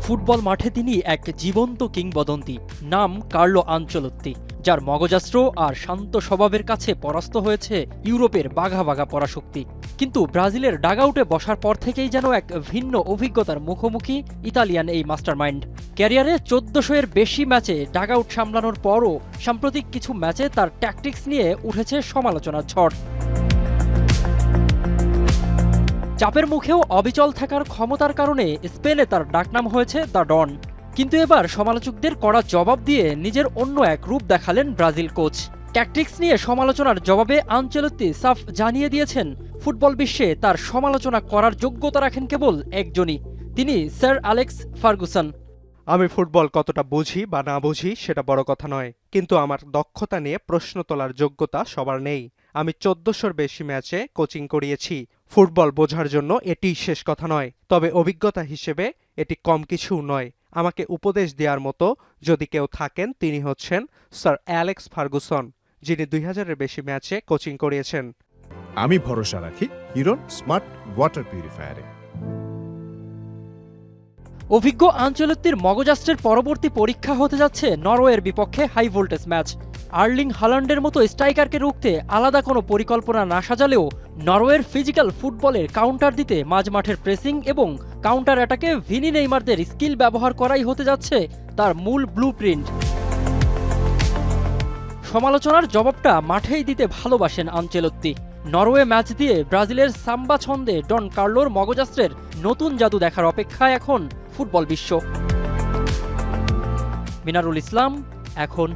Football মাঠে তিনি এক জীবন্ত কিংবদন্তি, নাম কার্লো আনচেলত্তি, যার মগজাস্ত্র আর শান্ত স্বভাবের কাছে পরাস্ত হয়েছে ইউরোপের বাঘা বাঘা পরাশক্তি। কিন্তু ব্রাজিলের ডাগআউটে বসার পর থেকেই যেন এক ভিন্ন অভিজ্ঞতার মুখোমুখি ইতালিয়ান এই মাস্টারমাইন্ড। ক্যারিয়ারে ১৪০০-এর বেশি ম্যাচে ডাগআউট সামলানোর পরও সাম্প্রতিক কিছু ম্যাচে তার ট্যাকটিক্স নিয়ে উঠেছে সমালোচনার ঝড়। চাপের মুখেও অবিচল থাকার ক্ষমতার কারণে স্পেনে তার ডাকনাম হয়েছে দ্য ডন। কিন্তু এবার সমালোচকদের কড়া জবাব দিয়ে নিজের অন্য এক রূপ দেখালেন ব্রাজিল কোচ। ট্যাকটিক্স নিয়ে সমালোচনার জবাবে আনচেলত্তি সাফ জানিয়ে দিয়েছেন, ফুটবল বিশ্বে তার সমালোচনা করার যোগ্যতা রাখেন কেবল একজনই, তিনি স্যার অ্যালেক্স ফার্গুসন। আমি ফুটবল কতটা বুঝি বা না বুঝি সেটা বড় কথা নয়, কিন্তু আমার দক্ষতা নিয়ে প্রশ্ন তোলার যোগ্যতা সবার নেই। আমি ১৪০০-র বেশি ম্যাচে কোচিং করিয়েছি। ফুটবল বোঝার জন্য এটিই শেষ কথা নয়, তবে অভিজ্ঞতা হিসেবে এটি কম কিছু নয়। আমাকে উপদেশ দেওয়ার মতো যদি কেউ থাকেন তিনি হচ্ছেন স্যার অ্যালেক্স ফার্গুসন, যিনি ২০০০-এর বেশি ম্যাচে কোচিং করিয়েছেন। আমি ভরসা রাখি হিরন স্মার্ট ওয়াটার পিউরিফায়ারে। অভিজ্ঞ আনচেলত্তির মগজাস্ত্রের পরবর্তী পরীক্ষা হতে যাচ্ছে নরওয়ের বিপক্ষে হাই ভোল্টেজ ম্যাচ। আর্লিং হাল্যান্ডের মতো স্ট্রাইকারকে রুখতে আলাদা কোনো পরিকল্পনা না সাজালেও নরওয়ের ফিজিক্যাল ফুটবলের কাউন্টার দিতে মাঝমাঠের প্রেসিং এবং কাউন্টার অ্যাটাকে ভিনি নেইমারদের স্কিল ব্যবহার করাই হতে যাচ্ছে তার মূল ব্লুপ্রিন্ট। সমালোচনার জবাবটা মাঠেই দিতে ভালোবাসেন আনচেলত্তি। নরওয়ে ম্যাচ দিয়ে ব্রাজিলের সাম্বা ছন্দে ডন কার্লোর মগজাস্ত্রের নতুন জাদু দেখার অপেক্ষায় এখন ফুটবল বিশ্ব। মিনারুল ইসলাম, এখন।